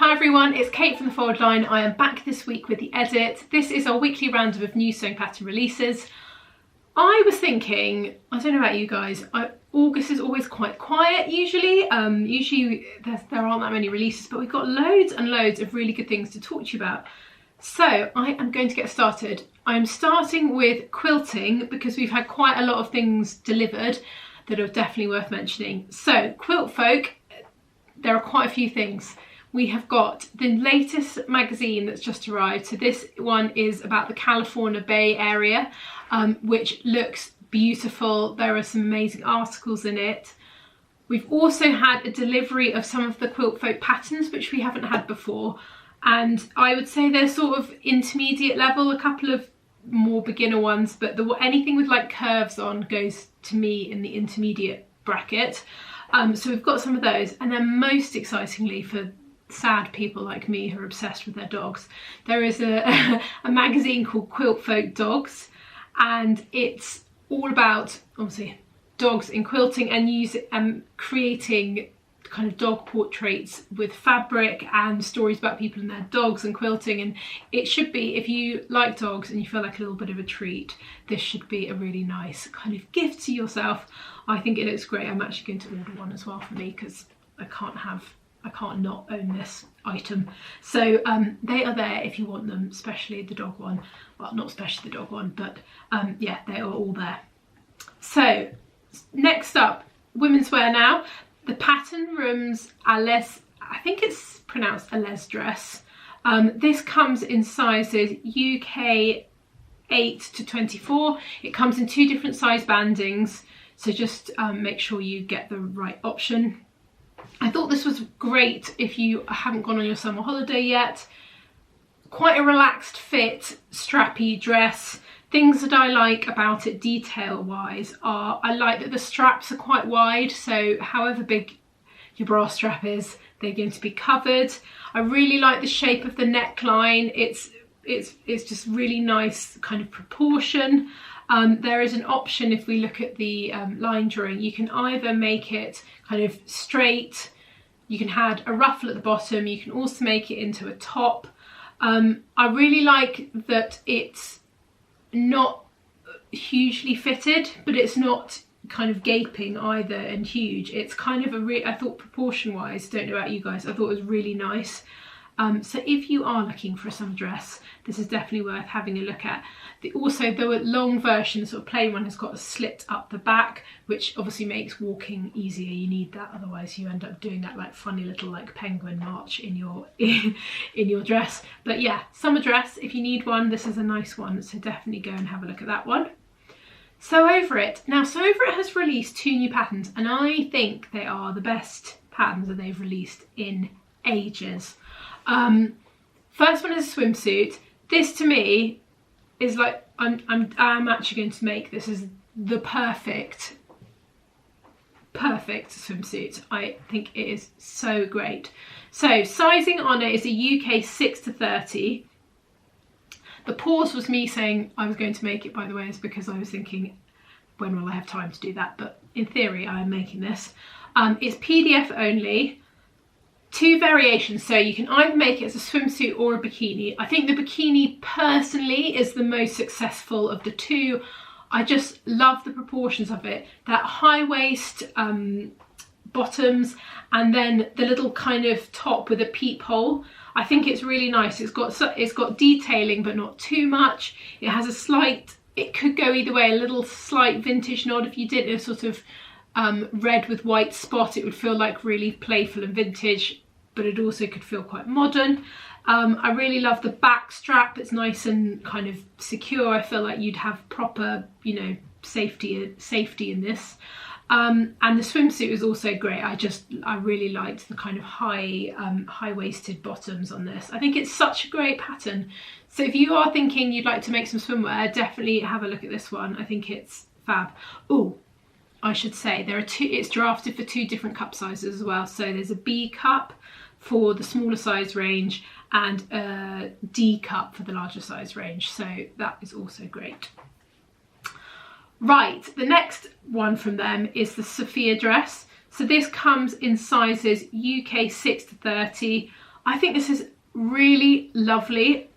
Hi everyone, it's Kate from the Fold Line. I am back this week with the edit. This is our weekly roundup of new sewing pattern releases. I was thinking, I don't know about you guys, August is always quite quiet usually. Usually there aren't that many releases, but we've got loads and loads of really good things to talk to you about. So I am going to get started. I'm starting with quilting because we've had quite a lot of things delivered that are definitely worth mentioning. So Quilt Folk, there are quite a few things. We have got the latest magazine that's just arrived. So this one is about the California Bay Area, which looks beautiful. There are some amazing articles in it. We've also had a delivery of some of the Quilt Folk patterns, which we haven't had before. And I would say they're sort of intermediate level, a couple of more beginner ones, but anything with like curves on goes to me in the intermediate bracket. So we've got some of those. And then most excitingly for sad people like me who are obsessed with their dogs, there is a magazine called Quilt Folk Dogs, and it's all about obviously dogs in quilting and creating kind of dog portraits with fabric and stories about people and their dogs and quilting. And it should be, if you like dogs and you feel like a little bit of a treat, this should be a really nice kind of gift to yourself. I think it looks great. I'm actually going to order one as well for me because I can't not own this item. So they are there if you want them, especially the dog one. Well, not especially the dog one, but yeah, they are all there. So next up, women's wear now. The pattern runs Alice, I think it's pronounced Alice Dress. This comes in sizes UK 8 to 24. It comes in 2 different size bandings, so just make sure you get the right option. I thought this was great if you haven't gone on your summer holiday yet. Quite a relaxed fit, strappy dress. Things that I like about it detail wise are, I like that the straps are quite wide, so however big your bra strap is, they're going to be covered. I really like the shape of the neckline. It's just really nice kind of proportion. There is an option, if we look at the line drawing, you can either make it kind of straight, you can add a ruffle at the bottom, you can also make it into a top. I really like that it's not hugely fitted, but it's not kind of gaping either and huge. It's kind of I thought proportion wise, don't know about you guys, I thought it was really nice. So if you are looking for a summer dress, this is definitely worth having a look at. Also, the long version, the sort of plain one, has got a slit up the back, which obviously makes walking easier. You need that, otherwise you end up doing that like funny little like penguin march in your in your dress. But yeah, summer dress, if you need one, this is a nice one, so definitely go and have a look at that one. Sew Over It. Now, Sew Over It has released 2 new patterns, and I think they are the best patterns that they've released in ages. First one is a swimsuit. This to me is like, I'm actually going to make this as the perfect swimsuit. I think it is so great. So sizing on it is a UK 6 to 30. The pause was me saying I was going to make it, by the way, is because I was thinking, when will I have time to do that? But in theory, I am making this. It's PDF only. 2 variations, so you can either make it as a swimsuit or a bikini. I think the bikini personally is the most successful of the 2. I just love the proportions of it. That high waist bottoms, and then the little kind of top with a peephole. I think it's really nice. It's got detailing, but not too much. It has a slight, it could go either way, a little slight vintage nod. If you did a sort of red with white spot, it would feel like really playful and vintage, but it also could feel quite modern. I really love the back strap. It's nice and kind of secure. I feel like you'd have proper, you know, safety in this. And the swimsuit is also great. I really liked the kind of high-waisted bottoms on this. I think it's such a great pattern. So if you are thinking you'd like to make some swimwear, definitely have a look at this one. I think it's fab. Oh, I should say there are 2, it's drafted for 2 different cup sizes as well. So there's a B cup for the smaller size range and a D cup for the larger size range. So that is also great. Right, the next one from them is the Sophia Dress. So this comes in sizes UK 6 to 30. I think this is really lovely,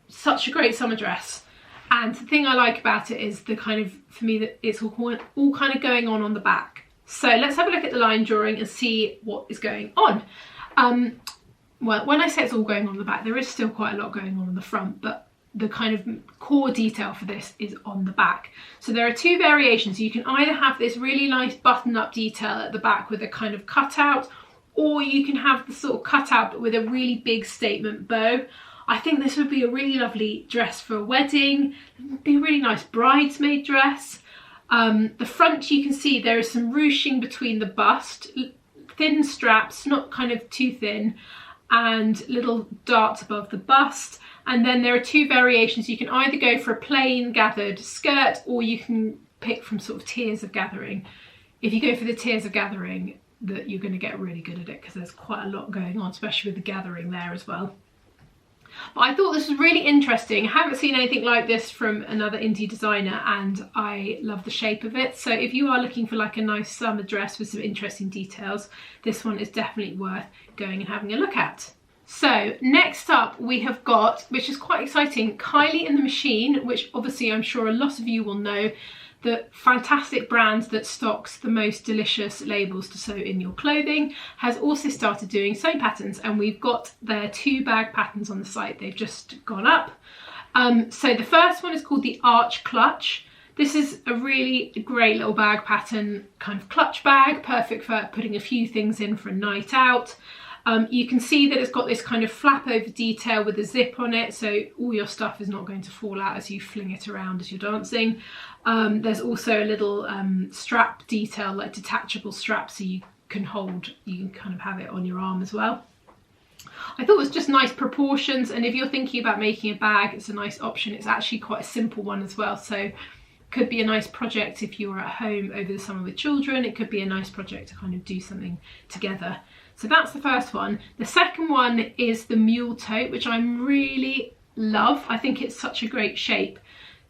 such a great summer dress. And the thing I like about it is the kind of, for me, that it's all kind of going on the back. So let's have a look at the line drawing and see what is going on. Well, when I say it's all going on the back, there is still quite a lot going on the front, but the kind of core detail for this is on the back. So there are two variations. You can either have this really nice button-up detail at the back with a kind of cutout, or you can have the sort of cutout but with a really big statement bow. I think this would be a really lovely dress for a wedding. It would be a really nice bridesmaid dress. The front, you can see there is some ruching between the bust, thin straps, not kind of too thin, and little darts above the bust. And then there are two variations. You can either go for a plain gathered skirt, or you can pick from sort of tiers of gathering. If you go for the tiers of gathering, that you're going to get really good at it because there's quite a lot going on, especially with the gathering there as well. But I thought this was really interesting. I haven't seen anything like this from another indie designer, and I love the shape of it. So if you are looking for like a nice summer dress with some interesting details, this one is definitely worth going and having a look at. So next up we have got, which is quite exciting, Kylie and the Machine, which obviously I'm sure a lot of you will know, the fantastic brand that stocks the most delicious labels to sew in your clothing, has also started doing sewing patterns, and we've got their 2 bag patterns on the site. They've just gone up. So the first one is called the Arch Clutch. This is a really great little bag pattern, kind of clutch bag, perfect for putting a few things in for a night out. You can see that it's got this kind of flap over detail with a zip on it, so all your stuff is not going to fall out as you fling it around as you're dancing. There's also a little strap detail, like detachable strap, so you can kind of have it on your arm as well. I thought it was just nice proportions, and if you're thinking about making a bag, it's a nice option. It's actually quite a simple one as well, so could be a nice project if you're at home over the summer with children. It could be a nice project to kind of do something together. So that's the first one. The second one is the Mule Tote, which I really love. I think it's such a great shape.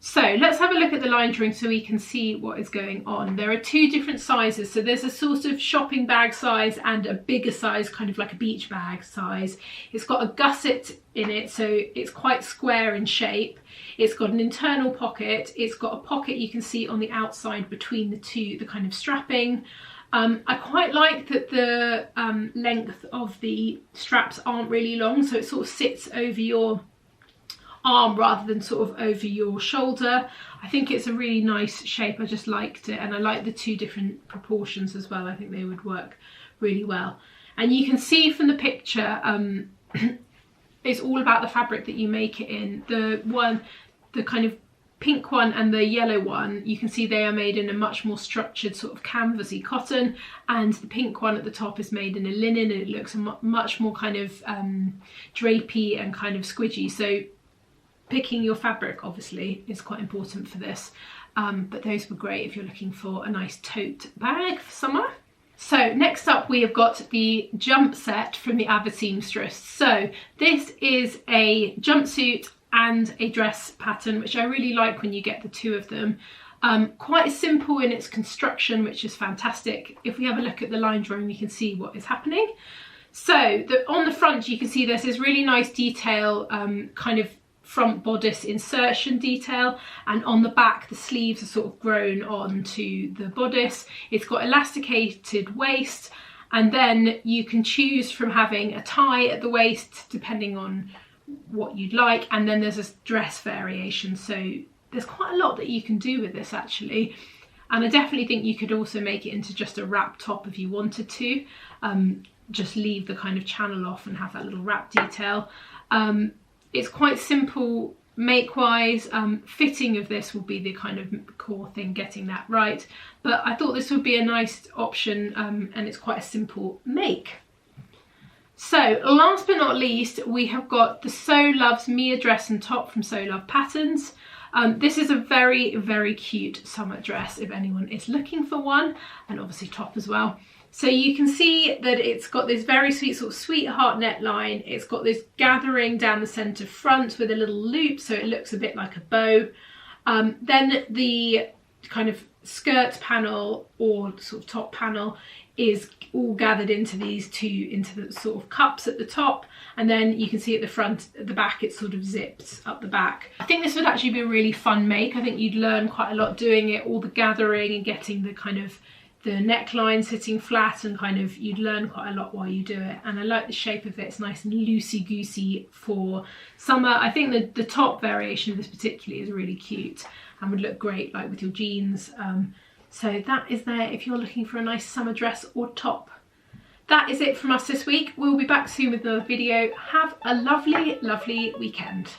So let's have a look at the line drawing so we can see what is going on. There are 2 different sizes. So there's a sort of shopping bag size and a bigger size, kind of like a beach bag size. It's got a gusset in it, so it's quite square in shape. It's got an internal pocket. It's got a pocket you can see on the outside between the kind of strapping. I quite like that the length of the straps aren't really long, so it sort of sits over your arm rather than sort of over your shoulder. I think it's a really nice shape. I just liked it, and I like the 2 different proportions as well. I think they would work really well. And you can see from the picture, it's all about the fabric that you make it in. The kind of pink one and the yellow one, you can see they are made in a much more structured sort of canvasy cotton, and the pink one at the top is made in a linen, and it looks much more kind of drapey and kind of squidgy. So picking your fabric obviously is quite important for this, but those were great if you're looking for a nice tote bag for summer. So next up we have got the jump set from the Avid Seamstress. So this is a jumpsuit and a dress pattern, which I really like when you get the 2 of them. Quite simple in its construction, which is fantastic. If we have a look at the line drawing, we can see what is happening. So on the front, you can see there's this really nice detail, kind of front bodice insertion detail, and on the back the sleeves are sort of grown onto the bodice. It's got elasticated waist, and then you can choose from having a tie at the waist depending on what you'd like, and then there's a dress variation. So there's quite a lot that you can do with this actually, and I definitely think you could also make it into just a wrap top if you wanted to, just leave the kind of channel off and have that little wrap detail. It's quite simple make wise. Fitting of this will be the kind of core thing, getting that right, but I thought this would be a nice option, and it's quite a simple make. So last but not least, we have got the So Love's Mia dress and top from So Love Patterns. This is a very, very cute summer dress if anyone is looking for one, and obviously top as well. So you can see that it's got this very sweet sort of sweetheart neckline. It's got this gathering down the centre front with a little loop, so it looks a bit like a bow. Then the kind of skirt panel or sort of top panel is all gathered into into the sort of cups at the top, and then you can see at the front, at the back, it's sort of zipped up the back. I think this would actually be a really fun make. I think you'd learn quite a lot doing it, all the gathering and getting the kind of the neckline sitting flat, and kind of you'd learn quite a lot while you do it. And I like the shape of it. It's nice and loosey-goosey for summer. I think the top variation of this particularly is really cute and would look great like with your jeans. So that is there if you're looking for a nice summer dress or top. That is it from us this week. We'll be back soon with another video. Have a lovely, lovely weekend.